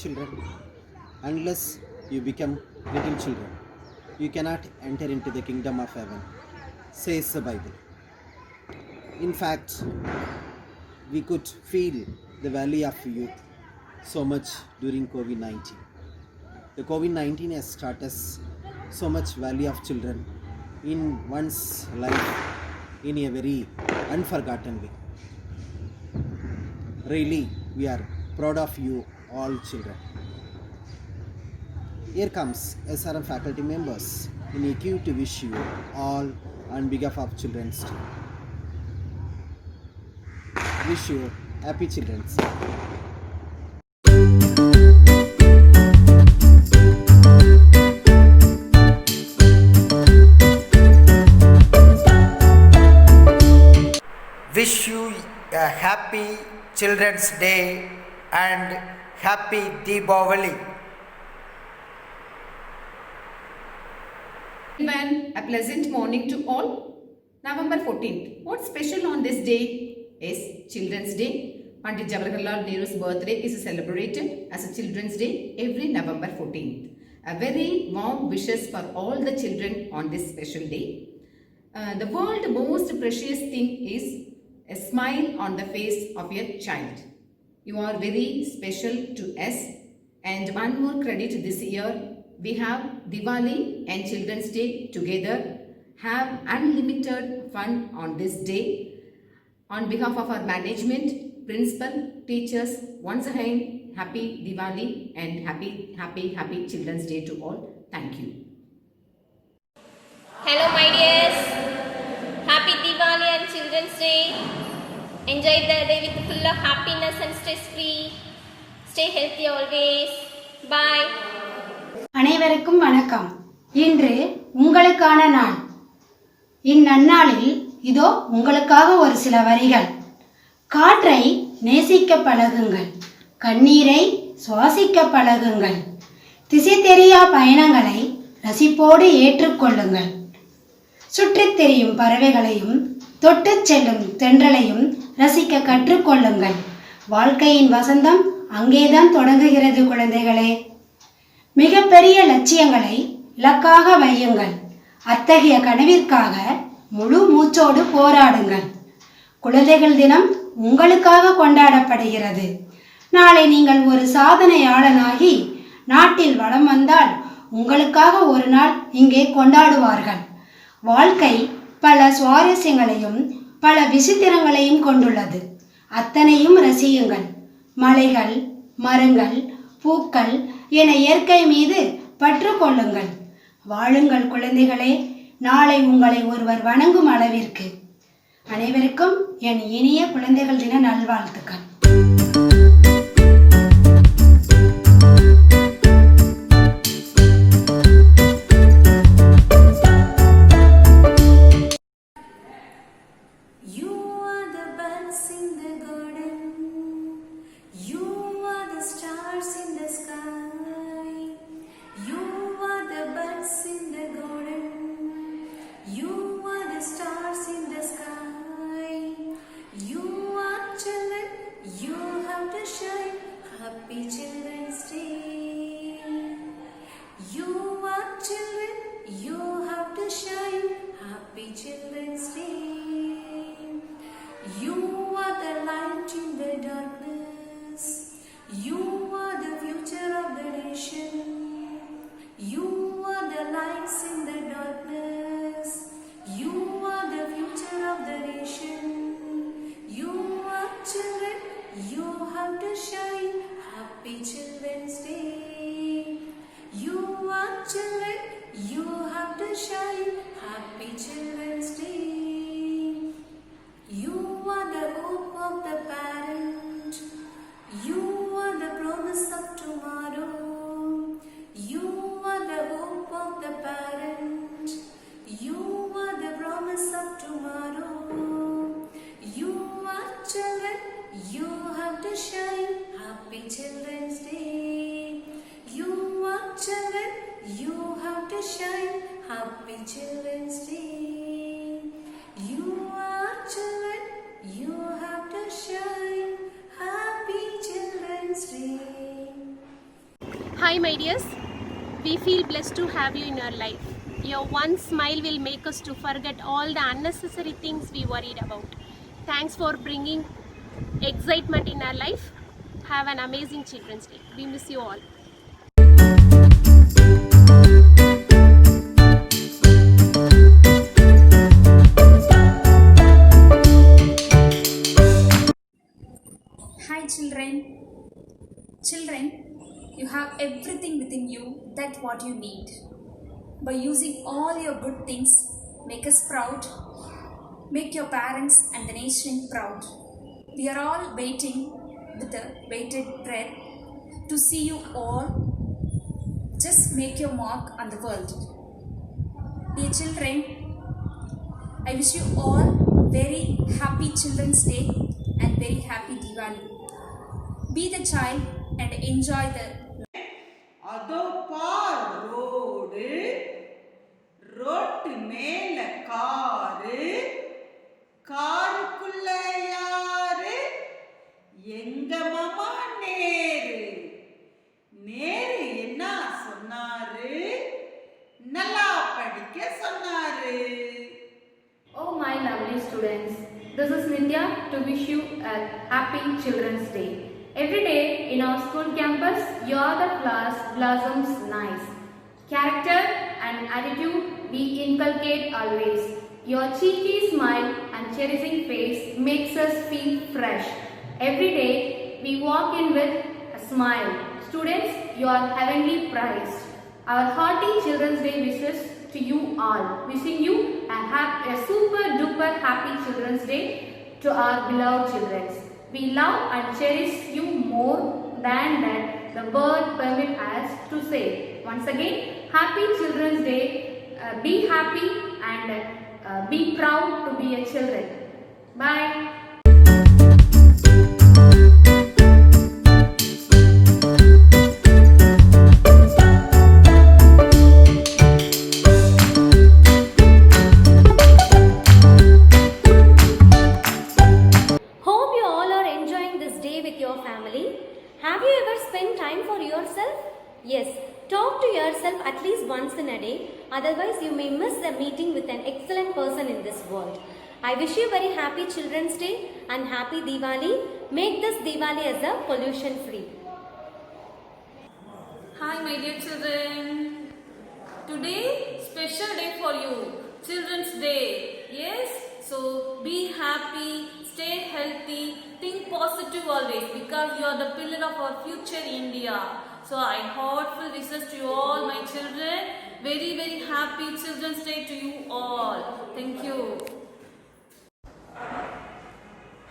children. Unless you become little children, you cannot enter into the kingdom of heaven, says the Bible. In fact, we could feel the valley of youth so much during COVID 19. The COVID 19 has taught us so much value of children in one's life in a very unforgotten way. Really, we are proud of you all children. Here comes SRM faculty members in EQ to wish you all on behalf of Children's Day. Wish you happy Children's Day. Wish you a happy Children's Day and happy Deepavali. Everyone, a pleasant morning to all. November 14th. What's special on this day is Children's Day. Pandit Jawaharlal Nehru's birthday is celebrated as a Children's Day every November 14th. A very warm wishes for all the children on this special day. The world's most precious thing is a smile on the face of your child. You are very special to us. And one more credit this year, we have Diwali and Children's Day together. Have unlimited fun on this day. On behalf of our management, principal, teachers, once again, happy Diwali and happy Children's Day to all. Thank you. Hello my dears. Happy Diwali and Children's Day. Enjoy the day with full of happiness and stress free. Stay healthy always. Bye. அனைவருக்கும் வணக்கம். இன்று உங்களுக்கான நாள். இந்நன்னாளில் இதோ உங்களுக்காக ஒரு சில வரிகள். காற்றை நேசிக்க பழகுங்கள், கண்ணீரை சுவாசிக்க பழகுங்கள், திசை தெரியா பயணங்களை ரசிப்போடு ஏற்றுக்கொள்ளுங்கள். சுற்றித் திரியும் பறவைகளையும் தொட்டுச் செல்லும் தென்றலையும் ரசிக்க கற்றுக்கொள்ளுங்கள். வாழ்க்கையின் வசந்தம் அங்கேதான் தொடங்குகிறது குழந்தைகளே. மிகப்பெரிய லட்சியங்களை இலக்காக வையுங்கள். அத்தகைய கனவிற்காக முழு மூச்சோடு போராடுங்கள். குழந்தைகள் தினம் உங்களுக்காக கொண்டாடப்படுகிறது. நாளை நீங்கள் ஒரு சாதனையாளனாகி நாட்டில் வலம் வந்தால் உங்களுக்காக ஒரு நாள் இங்கே கொண்டாடுவார்கள். வாழ்க்கை பல சுவாரஸ்யங்களையும் பல விசித்திரங்களையும் கொண்டுள்ளது. அத்தனையும் ரசியுங்கள். மலைகள், மரங்கள், பூக்கள் என இயற்கை மீது பற்று கொள்ளுங்கள். வாழுங்கள் குழந்தைகளே, நாளை உங்களை ஒருவர் வணங்கும் அளவிற்கு. அனைவருக்கும் என் இனிய குழந்தைகள் தின நல்வாழ்த்துக்கள். Happy Children's Day. You are children, you have to shine. Happy Children's Day. You are the light in the darkness. You are the future of the nation. You are the lights in the darkness. You are the future of the nation. You are children, you have to shine. Happy Children's Day. You are children, you have to shine. Happy Children's Day. You are the hope of the parent. You are the promise of tomorrow. You are the hope of the parent. You are the promise of tomorrow. You are children, you have to shine. Happy Children's Day. You are children, you have to shine. Happy Children's Day. You are children, you have to shine. Happy Children's Day. Hi, my dears. We feel blessed to have you in our life. Your one smile will make us to forget all the unnecessary things we worried about. Thanks for bringing excitement in our life. Have an amazing Children's Day. We miss you all. Hi children. Children, you have everything within you that what you need. By using all your good things, make us proud. Make your parents and the nation proud. We are all waiting with a bated breath to see you all. Just make your mark on the world. Dear children, I wish you all very happy Children's Day and very happy Diwali. Be the child and enjoy the அதோ பார் road road மேல car காருக்குள்ள யாரு எங்க மாமா நேரு நேரு என்ன சொன்னாரு நல்லா படிக்க சொன்னாரு. Oh my lovely students, this is Nindya to wish you a happy Children's Day. Every day in our school campus, you are the flowers blossoms nice. Character and attitude we inculcate always. Your cheeky smile and cherishing face makes us feel fresh. Every day we walk in with a smile. Students, you are heavenly prized. Our hearty Children's Day wishes to you all. Wishing you a super duper happy Children's Day to our beloved children. We love and cherish you more than that the word permit us to say. Once again, happy Children's Day. Be happy and be proud to be a children. Bye. Have you ever spent time for yourself? Yes, talk to yourself at least once in a day, otherwise you may miss a meeting with an excellent person in this world. I wish you a very happy Children's Day and happy Diwali. Make this Diwali as a pollution free. Hi my dear children, today special day for you, Children's Day. Yes, so be happy, stay healthy, think positive always because you are the pillar of our future India. So I heartful wishes to you all my children. Very very happy Children's Day to you all. Thank you.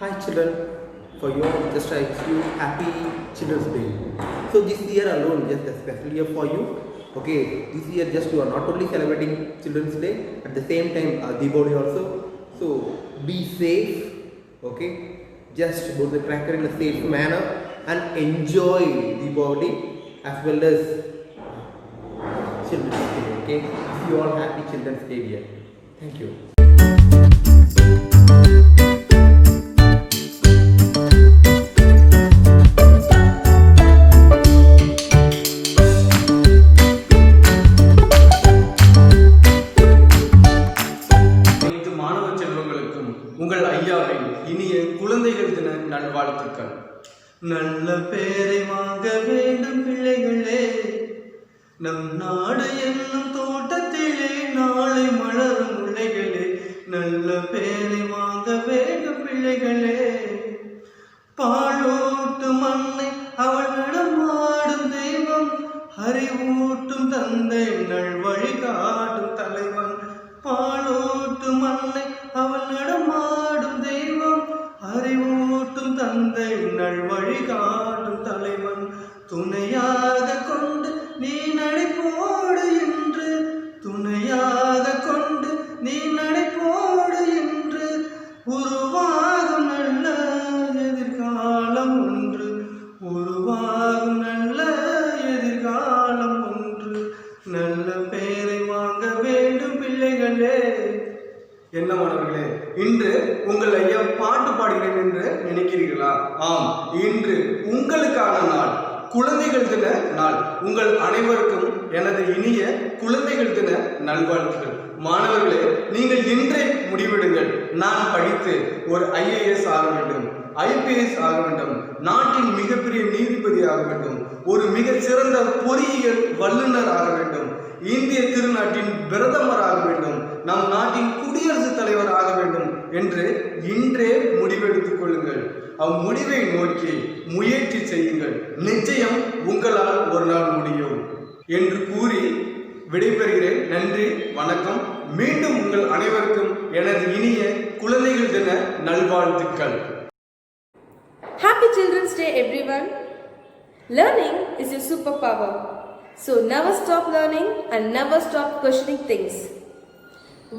Hi children, for you just I wish you happy Children's Day. So this year alone, just a special year for you. Okay, this year just you are not only celebrating Children's Day, at the same time Diwali also. So be safe. Okay, just go to the cracker in a safe manner and enjoy Diwali as well as Children's Day. Okay, wish you all happy Children's Day here. Thank you. உங்கள் ஐயாவின் இனிய குழந்தைகள் தின நல்வாழ்த்துக்கள். நல்ல பேரை வாங்க வேண்டும் பிள்ளைகளே, நம் நாடு என்னும் தோட்டத்திலே நாளை மலரும் முல்லைகளே. நல்ல பேரை வாங்க வேண்டும் பிள்ளைகளே, பாலூட்டும் அன்னை அவள் நடமாடும் தெய்வம், அறிவூட்டும் தந்தை நல் வழிகாட்டும் தலைவன். பாலூட்டும் அன்னை அவள் நடமாடும் தெய்வம், அறிவூட்டும் தந்தை நல் வழிகாட்டும் தலைவன். துணையாக கொண்டு நீ நடைபோடு என்று, துணையாக கொண்டு நீ நடைபோடு என்று, உருவாகும் நல்ல எதிர்காலம் ஒன்று, உருவாகும் நல்ல எதிர்காலம் ஒன்று. நல்ல பெயரை வாங்க வேண்டும் பிள்ளைகளே. என்ன மாணவர்களே, இன்று உங்கள் ஐயா பாட்டு பாடுகிறேன் என்று நினைக்கிறீர்களா? ஆம், இன்று உங்களுக்கான நாள். குழந்தைகள் தின நாள். உங்கள் அனைவருக்கும் எனது இனிய குழந்தைகள் தின நல்வாழ்த்துக்கள். மாணவர்களே, நீங்கள் இன்றே முடிவெடுங்கள். நான் படித்து ஒரு IAS ஆக வேண்டும், IPS ஆக வேண்டும், நாட்டின் மிகப்பெரிய நீதிபதி ஆக வேண்டும், ஒரு மிக சிறந்த பொறியியல் வல்லுநர் ஆக வேண்டும், இந்திய திருநாட்டின் பிரதமர் ஆக வேண்டும், நம் நாட்டின் குடியரசுத் தலைவர் ஆக வேண்டும் என்று இன்றே முடிவெடுத்துக் கொள்ளுங்கள். அம்முடிவை நோக்கி முயற்சி செய்யுங்கள். நிச்சயம் உங்களால் ஒரு நாள் முடியும் என்று கூறி விடைபெறுகிறேன். நன்றி, வணக்கம். மீண்டும் உங்கள் அனைவருக்கும் எனது இனிய குழந்தைகள் தின நல்வாழ்த்துக்கள். Happy Children's Day, everyone. Learning is your superpower. So never stop learning and never stop questioning things.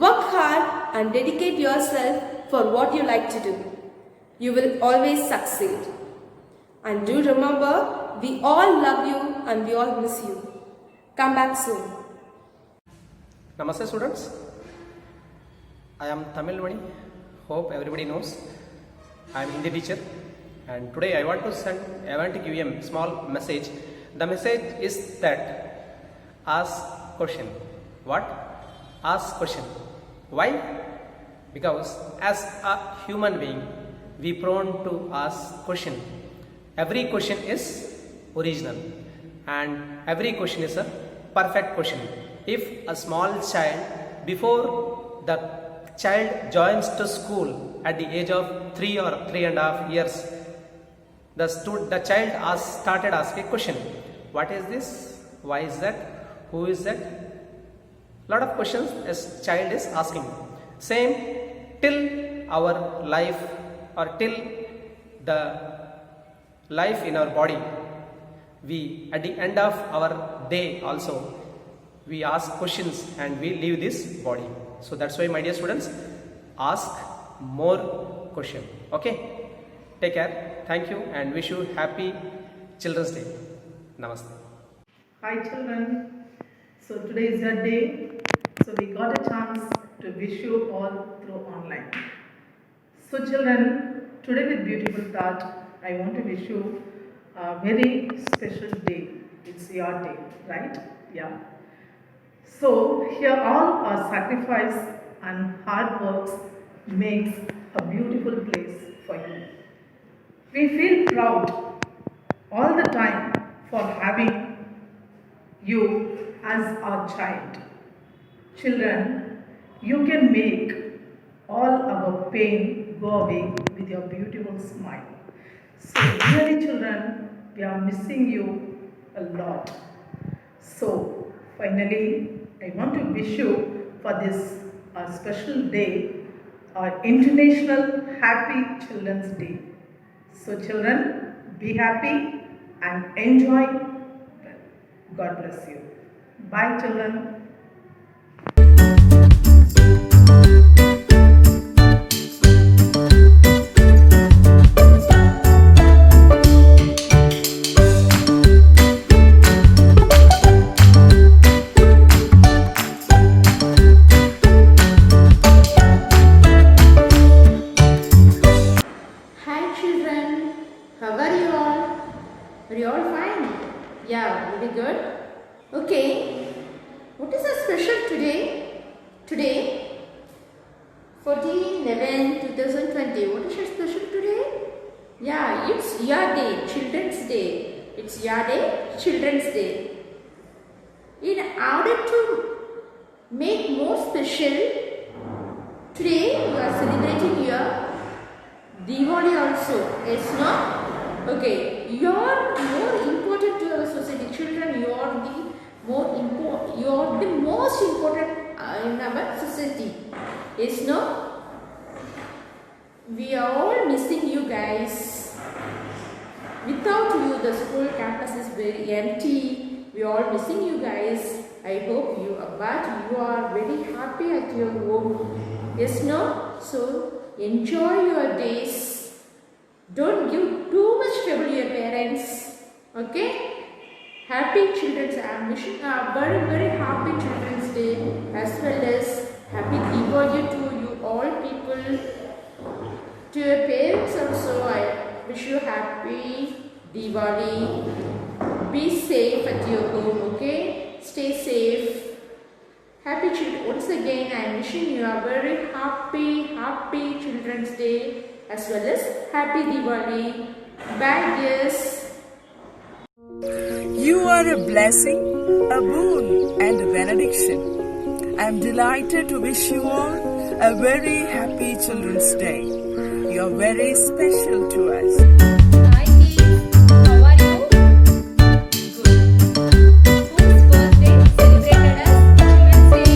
Work hard and dedicate yourself for what you like to do. You will always succeed. And do remember, we all love you and we all miss you. Come back soon. Namaste students. I am Tamil Mani. Hope everybody knows. I am Hindi teacher. And today I want to give you a small message. The message is that ask question. What? Ask question. Why? Because as a human being, we prone to ask question. Every question is original and every question is a perfect question. If a small child, before the child joins to school at the age of 3 or 3.5 years, the child started asking question. What is this? Why is that? Who is that? Lot of questions as child is asking. Same till our life or till the life in our body. We at the end of our day also we ask questions and we leave this body. So that's why, my dear students, ask more question. Okay, take care. Thank you and wish you happy Children's Day. Namaste. Hi children. So today is your day. So we got a chance to wish you all through online. So children, today with beautiful thought, I want to wish you a very special day. It's your day, right? Yeah. So here all our sacrifice and hard works makes a beautiful place for you. We feel proud all the time for having you as our child. Children, you can make all our pain go away with your beautiful smile. So really children, we are missing you a lot. So finally, I want to wish you for this special day, International Happy Children's Day. So children, be happy and enjoy. God bless you. Bye children. Are you all fine? Yeah, very good. Okay, what is so special today? Today, 14/11/2020. What is so special today? Yeah, it's your day, Children's Day. It's your day, Children's Day. In order to make more special, today we are celebrating your Diwali also. Yes, no? Okay, you are more important to our society. Children, you are the most important in our society. Yes, no? We are all missing you guys. Without you, the school campus is very empty. We are all missing you guys. I hope you are very happy at your home. Yes, no? So enjoy your days. Don't give too much trouble to your parents. Okay? Happy Children's Day. I am wishing a very, very happy Children's Day as well as happy Diwali to you all people. To your parents also, I wish you happy Diwali. be safe at your home, okay? Stay safe. Happy children. Once again, I am wishing you a very happy Children's Day as well as Happy Diwali. Bye, dears. You are a blessing, a boon, and a benediction. I am delighted to wish you all a very happy Children's Day. You are very special to us. Hi kids, how are you? Good. Whose birthday celebrated as Children's Day?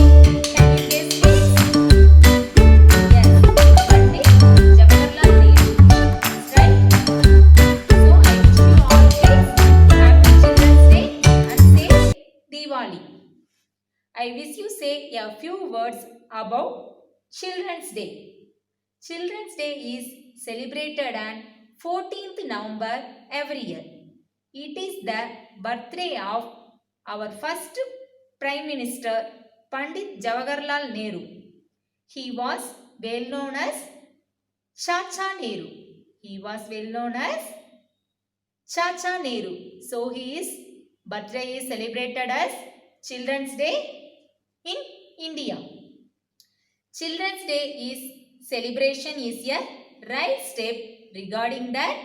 Can you guess please? Yes, Pandit Jawaharlal Nehru. That's right. So I wish you all kids happy Children's Day and say Diwali. I wish you say a few words about Children's Day. Children's Day is celebrated on 14th November every year. It is the birthday of our first Prime Minister Pandit Jawaharlal Nehru. He was well known as Chacha Nehru. Chacha Nehru. So his birthday is celebrated as Children's Day in India. Children's Day is celebration is a right step regarding that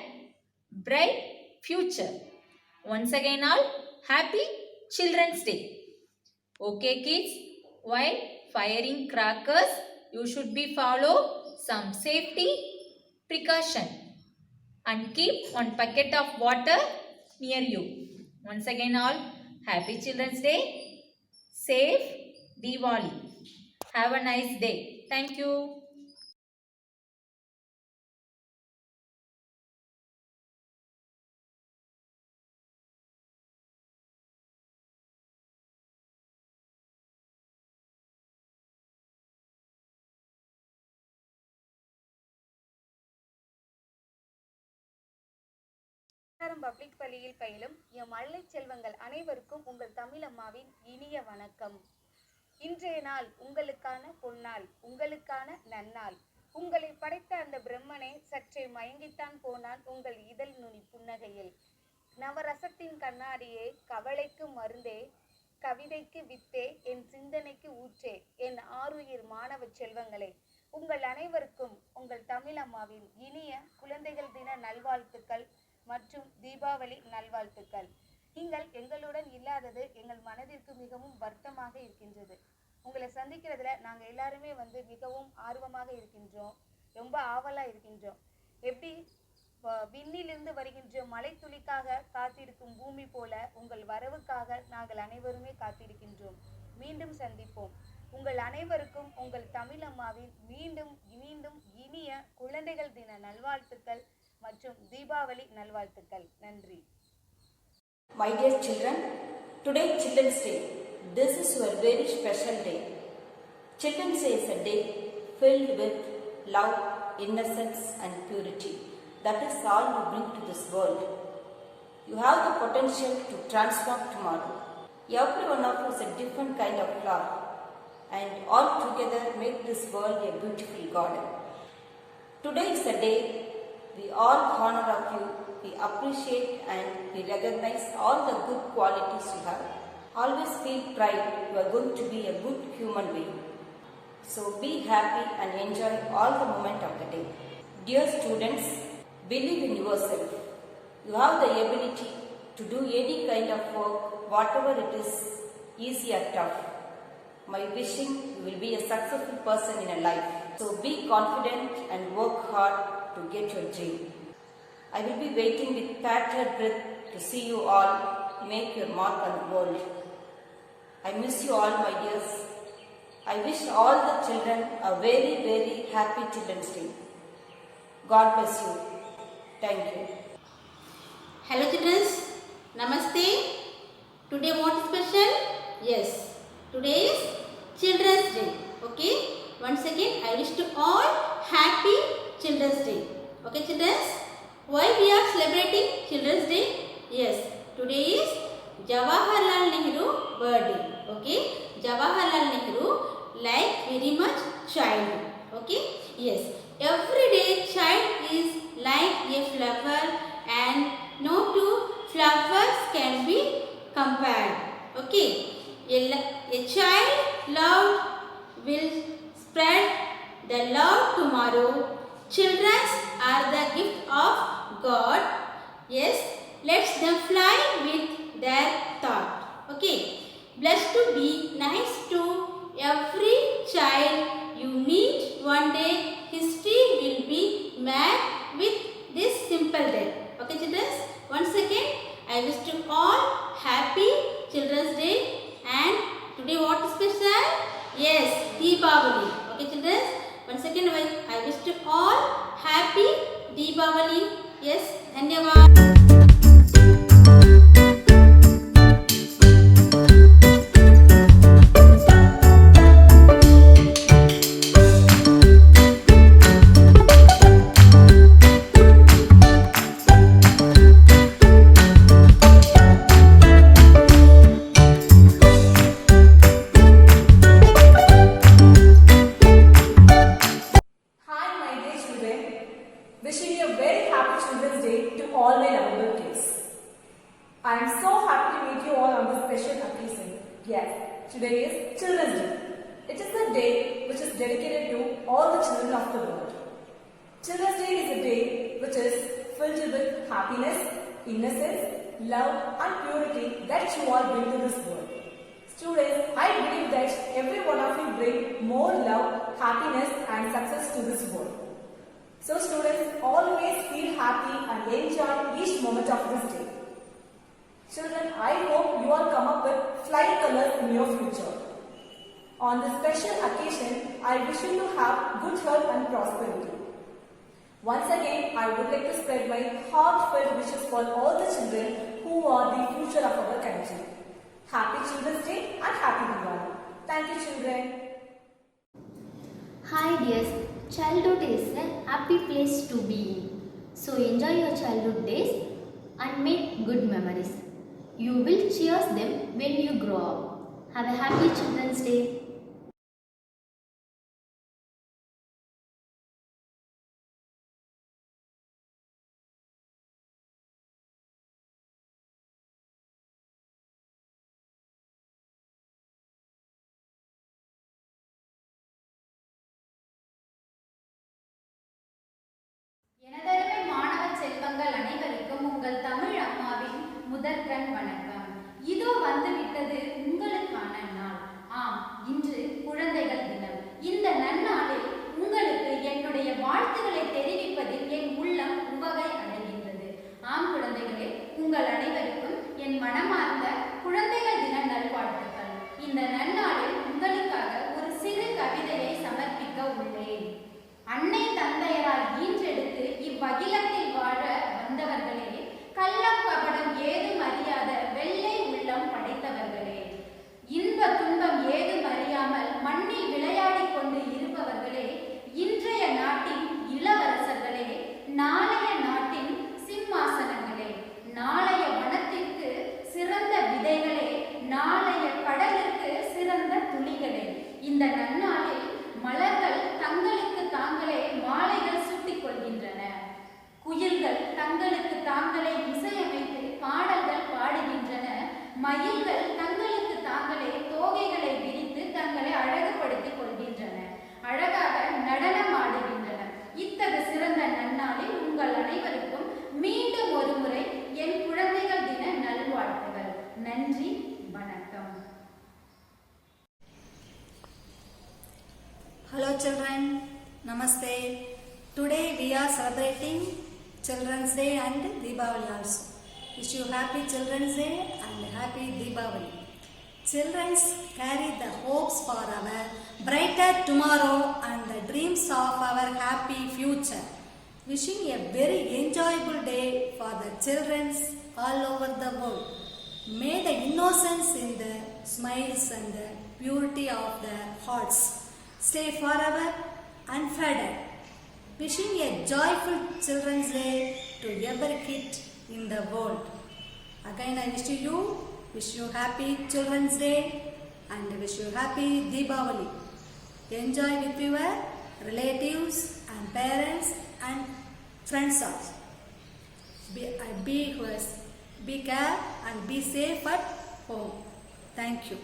bright future. Once again all, happy Children's Day. Okay kids, while firing crackers, you should be follow some safety precaution and keep one bucket of water near you. Once again all, happy Children's Day, safe Diwali. Have a nice day. Thank you. Public பள்ளியில் பயிலும் என் மழலை செல்வங்கள் அனைவருக்கும் உங்கள் தமிழம்மாவின் இனிய வணக்கம். இன்றைய நாள் உங்களுக்கான பொன்னாள், உங்களுக்கான நன்னாள். உங்களை படைத்த அந்த பிரம்மனே சற்றே மயங்கித்தான் போனான் உங்கள் இதழ் நுனி புன்னகையில். நவரசத்தின் கண்ணாடியே, கவலைக்கு மருந்தே, கவிதைக்கு வித்தே, என் சிந்தனைக்கு ஊற்றே, என் ஆருயிர் மாணவ செல்வங்களே, உங்கள் அனைவருக்கும் உங்கள் தமிழம்மாவின் இனிய குழந்தைகள் தின நல்வாழ்த்துக்கள் மற்றும் தீபாவளி நல்வாழ்த்துக்கள். நீங்கள் எங்களுடன் இல்லாதது எங்கள் மனதிற்கு மிகவும் வருத்தமாக இருக்கின்றது. உங்களை சந்திக்கிறதுல நாங்கள் எல்லாருமே மிகவும் ஆர்வமாக இருக்கின்றோம், ரொம்ப ஆவலாக இருக்கின்றோம். எப்படி விண்ணிலிருந்து வருகின்ற மழை துளிக்காக காத்திருக்கும் பூமி போல உங்கள் வரவுக்காக நாங்கள் அனைவருமே காத்திருக்கின்றோம். மீண்டும் சந்திப்போம். உங்கள் அனைவருக்கும் உங்கள் தமிழம்மாவின் மீண்டும் மீண்டும் இனிய குழந்தைகள் தின நல்வாழ்த்துக்கள் மற்றும் தீபாவளி நல்வாழ்த்துக்கள். நன்றி. My dear children, today Children's Day. This is your very special day. Children's Day is a day filled with love, innocence and purity. That is all you bring to this world. You have the potential to transform tomorrow. Every one of you is a different kind of flower, and all together make this world a beautiful garden. Today is a day we all honor of you, we appreciate and we recognize all the good qualities you have. Always feel pride you are going to be a good human being. So be happy and enjoy all the moment of the day. Dear students, believe in yourself. You have the ability to do any kind of work, whatever it is, easy or tough. My wishing you will be a successful person in your life. So be confident and work hard to get your dream. I will be waiting with bated breath to see you all make your mark on the world. I miss you all, my dears. I wish all the children a very, very happy Children's Day. God bless you. Thank you. Hello children, Namaste. Today what special? Yes, today is Children's Day. Okay, once again I wish to all happy Children's Day. Okay children, why we are celebrating Children's Day? Yes, today is Jawaharlal Nehru birthday. Okay, Jawaharlal Nehru like very much child. Okay, yes, every day child is like a flower and know to flowers can be compared. Okay. A child love will spread the love tomorrow. Children are the gift of God. Yes, let them fly with their thought. Okay. Blessed to be nice to every child you meet one day. History will be mad with this simple day. Okay, children. Once again, I wish to all happy Children's Day. And today what is special? Yes, Deepavali. Okay, children. Once again, I wish to all happy Deepavali. Yes, Dhanyavad. Wishing you a very happy Children's Day to all my lovable kids. I am so happy to meet you all on this special occasion. Yes, today is Children's Day. It is a day which is dedicated to all the children of the world. Children's Day is a day which is filled with happiness, innocence, love and purity that you all bring to this world. Students, I believe that every one of you bring more love, happiness and success to this world. So students, always feel happy and enjoy each moment of this day. Children, I hope you all come up with flying colors in your future. On this special occasion, I wish you to have good health and prosperity. Once again, I would like to spread my heartfelt wishes for all the children who are the future of our country. Happy Children's Day and Happy Diwali. Thank you, children. Hi dears, childhood is a happy place to be in. So enjoy your childhood days and make good memories. You will cherish them when you grow up. Have a happy Children's Day. எனதருமை மாணவ செல்வங்கள் அனைவருக்கும் உங்கள் தமிழ் அம்மாவின் முதற்கண் வணக்கம். இதோ வந்துவிட்டது உங்களுக்கான நாள். ஆம், இன்று குழந்தைகள் தினம். இந்த நன்னாளில் உங்களுக்கு என்னுடைய வாழ்த்துக்களை தெரிவிப்பதில் என் உள்ளம் உவகை அடைகின்றது. ஆம் குழந்தைகளே, உங்கள் அனைவருக்கும் என் மனமார்ந்த குழந்தைகள் தின நல்வாழ்த்துக்கள். இந்த நன்னாளில் உங்களுக்காக ஒரு சிறு கவிதையை சமர்ப்பிக்க உள்ளேன். அன்னை தந்தையரால் ஈன்றெடுத்து இவ்வகிலத்தில் வாழ வந்தவர்களே, கள்ளம் கபடம் ஏதும் அறியாத வெள்ளை உள்ளம் படைத்தவர்களே, இன்ப துன்பம் ஏதும் அறியாமல் மண்ணில் விளையாடிக் கொண்டு இருப்பவர்களே, இன்றைய நாட்டின் இளவரசர்களே, நாளைய நாட்டின் சிம்மாசனங்களே, நாளைய வனத்திற்கு சிறந்த விதைகளே, நாளைய கடலுக்கு சிறந்த துளிகளே, இந்த நன்னாளில் மலர்கள் தங்களுக்கு தாங்களே மாலைகள் சூட்டிக் கொள்கின்றன. குயில்கள் தங்களுக்கு தாங்களே இசையமைத்து பாடல்கள் பாடுகின்றன. மயில்கள் தங்களுக்கு தாங்களே தோகைகளை விரித்து தங்களை அழகுபடுத்திக் கொள்கின்றன. அழகாக நடனம் ஆடுகின்றன. இத்தகைய சிறந்த நன்னாளில் உங்கள் அனைவருக்கும் மீண்டும் ஒரு முறை என் குழந்தைகள் தின நல்வாழ்த்துகள். நன்றி, வணக்கம். Hello children, Namaste. Today we are celebrating Children's Day and Deepavali also. Wish you happy Children's Day and happy Deepavali. Children carry the hopes for our brighter tomorrow and the dreams of our happy future. Wishing a very enjoyable day for the children all over the world. May the innocence in the smiles and the purity of their hearts stay forever unfaded. Wishing a joyful Children's Day to every kid in the world. Again I wish you happy Children's Day and wish you happy Deepavali. Enjoy with your relatives and parents and friends also. Be care and be safe at home. Thank you.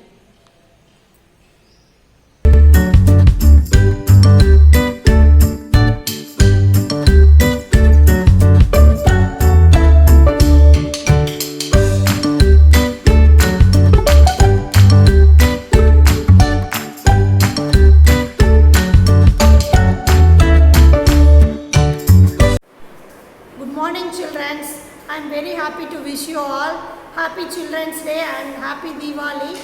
Good morning, children. I am very happy to wish you all Happy Children's Day and Happy Diwali.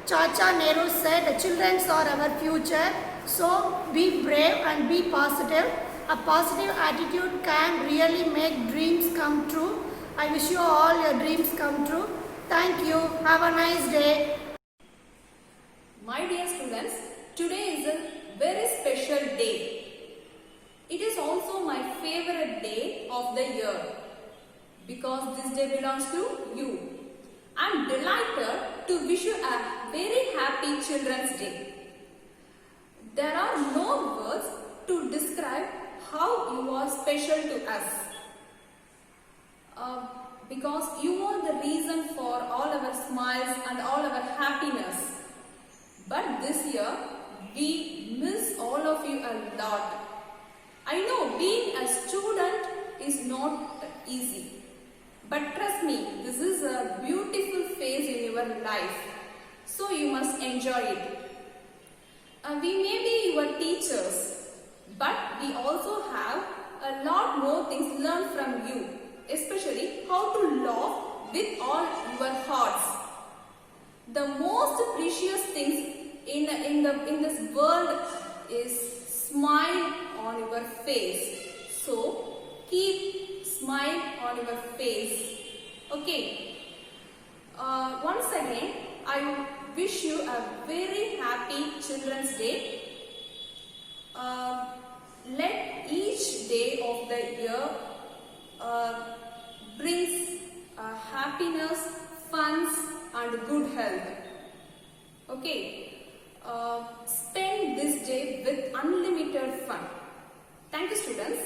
Chacha Nehru said, "The children are our future, so be brave and be positive. A positive attitude can really make dreams come true." I wish you all your dreams come true. Thank you. Have a nice day. My dear students, today is a very special day. It is also my favorite day of the year because this day belongs to you. I am delighted to wish you a very happy Children's Day. There are no words to describe how you are special to us because you are the reason for all our smiles and all our happiness. But this year, we miss all of you a lot. I know being a student is not easy, but trust me, this is a beautiful phase in your life, so you must enjoy it. We may be your teachers, but we also have a lot more things to learn from you, especially how to laugh with all your hearts. The most precious things in this world is smile on your face. So keep smile on your face. Okay. Once again, I wish you a very happy Children's Day. Let each day of the year brings happiness, fun, and good health. Okay. Spend this day with unlimited fun. Thank you, students.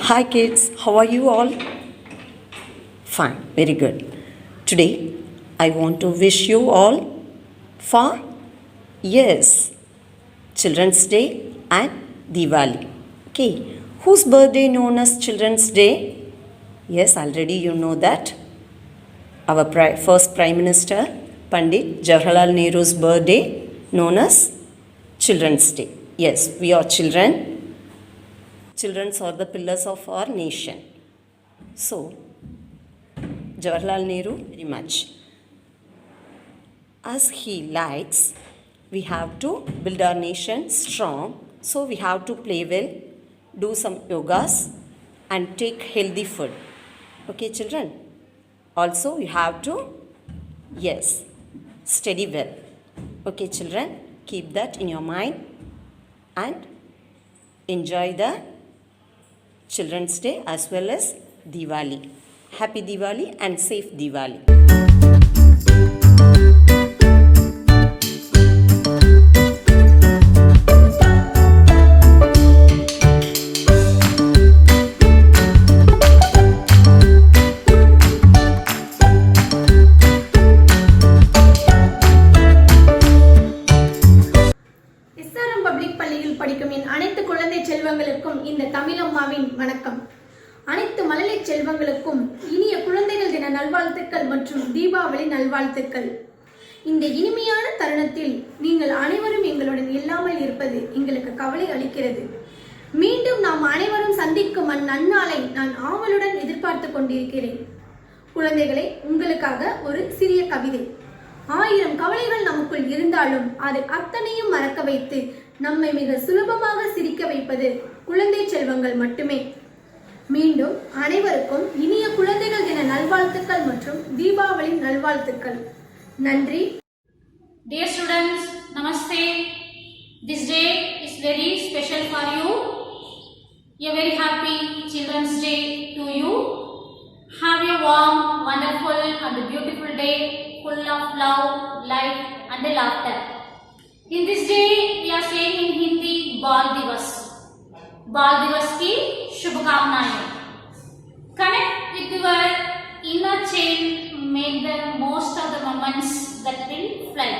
Hi kids, how are you all? Fine, very good. Today I want to wish you all for Children's Day and Diwali. Okay, whose birthday known as Children's Day? Yes, already you know that. Our first Prime Minister Pandit Jawaharlal Nehru's birthday known as Children's Day. Yes, we are children. Children are the pillars of our nation. So, Jawaharlal Nehru very much. As he likes, we have to build our nation strong. So, we have to play well, do some yogas and take healthy food. Okay, children? Also, you have to, study well. Okay, children? Keep that in your mind and enjoy the Children's Day as well as Diwali. Happy Diwali and safe Diwali. SRM public பள்ளியில் படிக்கும் என் அனைத்து குழந்தை செல்வங்களுக்கும் இந்த தமிழம்மாவின் வணக்கம். அனைத்து மழலை செல்வங்களுக்கும் இனிய குழந்தைகள் தின நல்வாழ்த்துக்கள் மற்றும் தீபாவளி நல்வாழ்த்துக்கள். இந்த இனிமையான தருணத்தில் நீங்கள் அனைவரும் எங்களுடன் இல்லாமல் இருப்பது எங்களுக்கு கவலை அளிக்கிறது. மீண்டும் நாம் அனைவரும் சந்திக்கும் அந்நன்னாளை நான் ஆவலுடன் எதிர்பார்த்து கொண்டிருக்கிறேன். குழந்தைகளே, உங்களுக்காக ஒரு சிறிய கவிதை. 1000 கவலைகள் நமக்குள் இருந்தாலும் அதை அத்தனையும் மறக்க வைத்து நம்மை மிக சுலபமாக சிரிக்க வைப்பது குழந்தை செல்வங்கள் மட்டுமே. மீண்டும் அனைவருக்கும் இனிய குழந்தைகள் தின நல்வாழ்த்துக்கள் மற்றும் தீபாவளி நல்வாழ்த்துக்கள். நன்றி. Dear students, Namaste. This day is very special for you. A very happy Children's Day to you. Have a warm, wonderful and beautiful day full of love, life and laughter. In this day, we are saying in Hindi, Bal Divas. Bal Divas ki Shubhkamnaएं. Connect with your inner chain, make the most of the moments that will fly.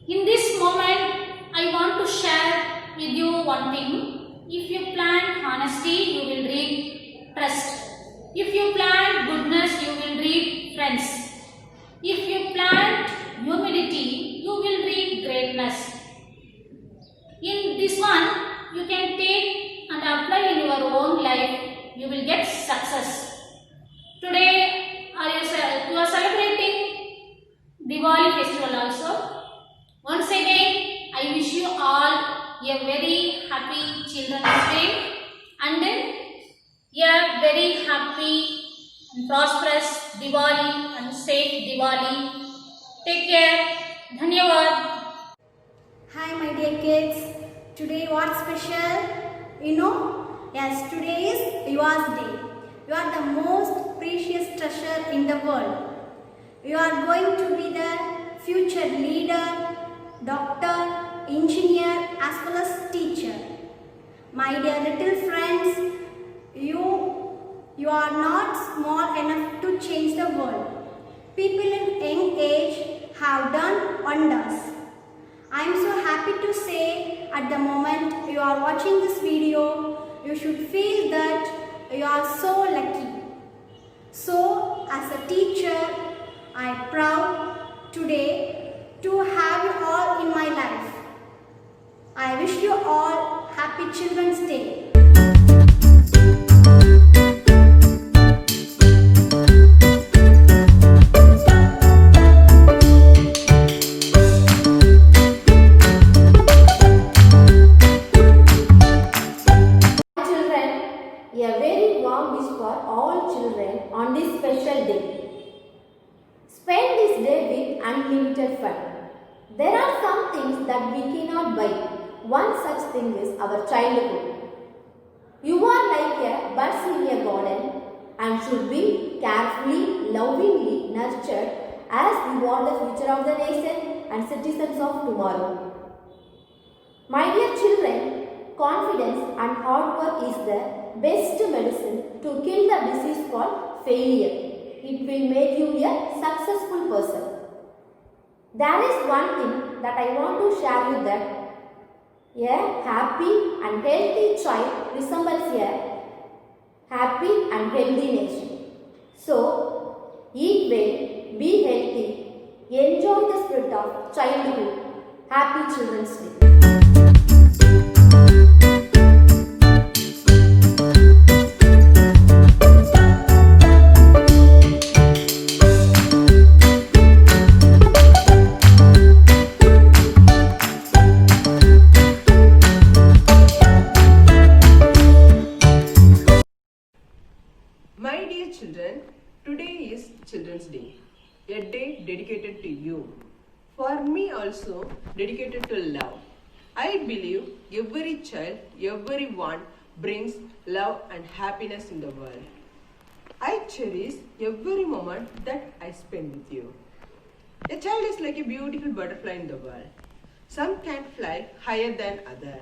In this moment, I want to share with you one thing. If you plant honesty, you will reap trust. If you plant goodness, you will reap friends. If you plant humility, you will reap greatness. In this one, you can take and apply in your own life. You will get success. Today, you are celebrating Diwali festival also. Once again, I wish you all a very happy Children's Day and a very happy and prosperous Diwali and safe Diwali. Take care. Dhanyavad. Hi my dear kids. Today what special? You know? Yes, today is yours day. You are the most precious treasure in the world. You are going to be the future leader, doctor, engineer as well as teacher. My dear little friends, you are not small enough to change the world. People in young age have done wonders. I am so happy to say at the moment you are watching this video, you should feel that you are so lucky. So as a teacher, I am proud today to have you all in my life. I wish you all happy Children's Day. A very warm wish for all children on this special day. Spend this day with unlimited fun. There are some things that we cannot buy. One such thing is our childhood. You are like a bud in a garden and should be carefully, lovingly nurtured as we are the future of the nation and citizens of tomorrow. My dear children, confidence and hard work is the best medicine to kill the disease called failure. It will make you a successful person. There is one thing that I want to share with that a happy and healthy child resembles a happy and healthy nation. So, eat well, be healthy, enjoy the spirit of childhood. Happy Children's Day. My dear children, today is Children's Day, a day dedicated to you. For me also, dedicated to love. I believe every child, everyone brings love and happiness in the world. I cherish every moment that I spend with you. A child is like a beautiful butterfly in the world. Some can fly higher than others,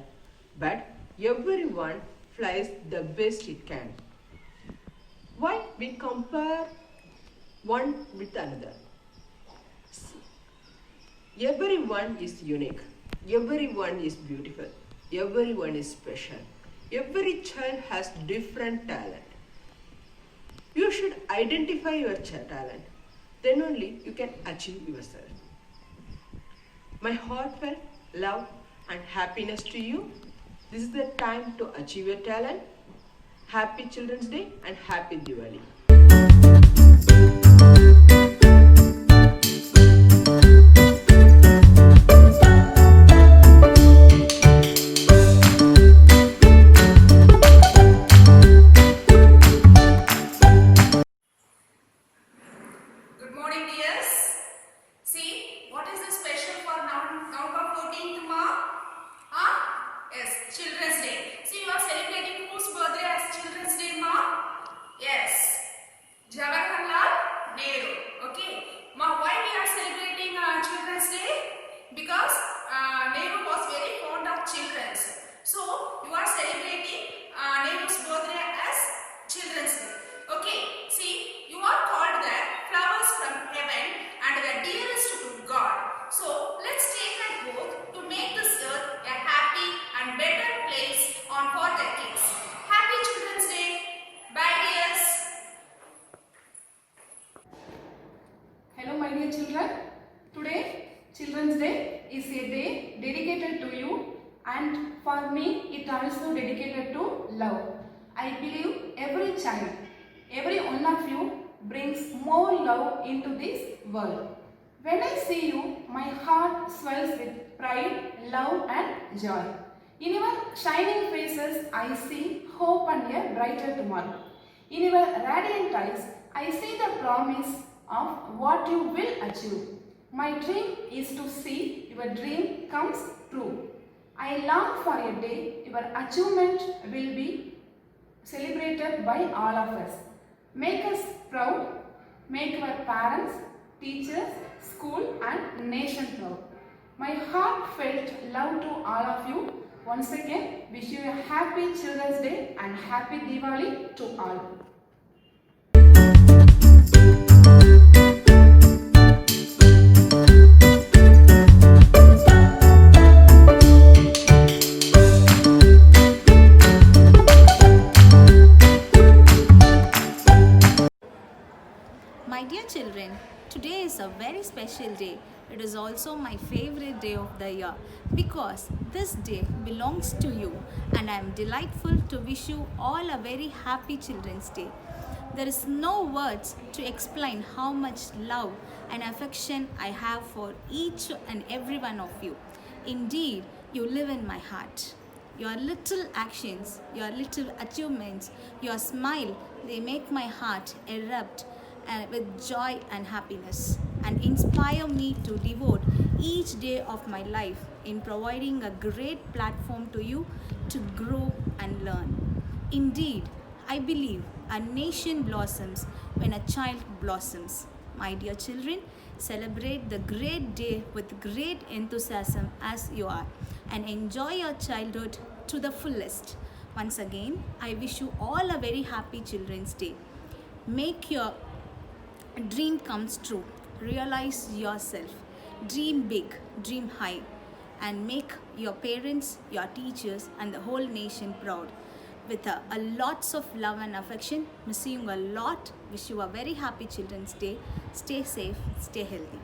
but everyone flies the best it can. Why we compare one with another? Everyone is unique. Everyone is beautiful. Everyone is special. Every child has different talent. You should identify your talent. Then only you can achieve yourself. My heartfelt love and happiness to you. This is the time to achieve your talent. Happy Children's Day and Happy Diwali. Good morning, dears. See, what is the special for November 14th, ma? Yes, Children's Day. See, you are celebrating whose birthday as Children's Day, ma? Yes, Jawaharlal Nehru. Okay, ma, why we are celebrating Children's Day? Because Nehru was very fond of children. So, you are celebrating Nehru's birthday as Children's Day. Okay, see. for me it also dedicated to love. I believe every child, every one of you brings more love into this world. When I see you, my heart swells with pride, love and joy. In your shining faces, I see hope and a brighter tomorrow. In your radiant eyes, I see the promise of what you will achieve. My dream is to see your dream comes true. I long for a day your achievement will be celebrated by all of us. Make us proud, make our parents, teachers, school and nation proud. My heartfelt love to all of you. Once again, wish you a happy Children's Day and happy Diwali to all. My dear children, today is a very special day. It is also my favorite day of the year because this day belongs to you, and I am delightful to wish you all a very happy Children's Day. There is no words to explain how much love and affection I have for each and every one of you. Indeed, you live in my heart. Your little actions, your little achievements, your smile, they make my heart erupt with joy and happiness, and inspire me to devote each day of my life in providing a great platform to you to grow and learn. Indeed, I believe a nation blossoms when a child blossoms. My dear children, celebrate the great day with great enthusiasm as you are, and enjoy your childhood to the fullest. Once again, I wish you all a very happy Children's Day. Make your dream comes true. Realize yourself. Dream big, dream high, and make your parents, your teachers, and the whole nation proud. With a lots of love and affection, missing you a lot. Wish you a very happy Children's Day. Stay safe, stay healthy.